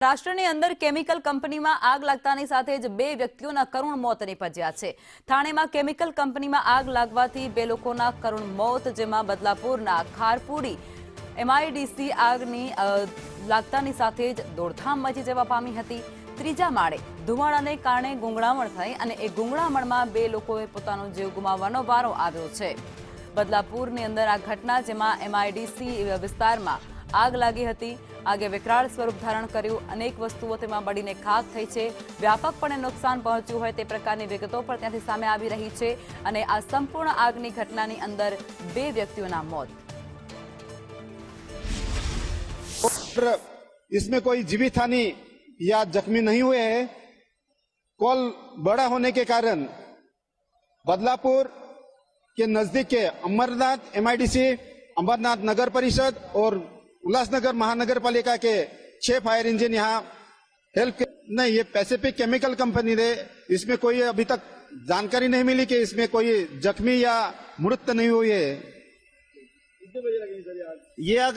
રાષ્ટ્રની અંદર કેમિકલ કંપનીમાં આગ લાગતાની સાથે જ બે વ્યક્તિઓના કરુણ મોત નિપજ્યા છે। થાણેમાં કેમિકલ કંપનીમાં આગ લાગવાથી બે લોકોના કરુણ મોત, જેમાં બદલાપુરના ખારપુડી એમઆઈડીસી આગની લાગતાની સાથે જ દોડધામ મચી જવા પામી હતી। ત્રીજા માળે ધુમાડાને કારણે ગુંગળામણ થઈ અને એ ગુંગળામણમાં બે લોકોએ પોતાનો જીવ ગુમાવવાનો વારો આવ્યો છે। બદલાપુરની અંદર આ ઘટના, જેમાં એમઆઈડીસી વિસ્તારમાં આગ લાગી હતી। आगे विकराल स्वरूप धारण कर्યું। अनेक वस्तुओं तेमां बळीने खाक थई छे। व्यापकपणे नुकसान पहोंच्युं होय ते प्रकारनी विगतो पण त्यांथी सामे आवी रही छे અને આ સંપૂર્ણ આગની ઘટનાની અંદર બે વ્યક્તિઓના મોત। इसमें कोई जीवित हानि या जख्मी नहीं हुए हैं। कॉल बड़ा होने के कारण बदलापुर के नजदीक के अमरनाथ एमआईडीसी, अमरनाथ नगर परिषद और उल्लासनगर महानगर पालिका के 6 फायर इंजन यहाँ हेल्प नहीं। ये पैसिफिक केमिकल कंपनी है। इसमें कोई अभी तक जानकारी नहीं मिली कि इसमें कोई जख्मी या मृत्यु नहीं हुई है। ये आग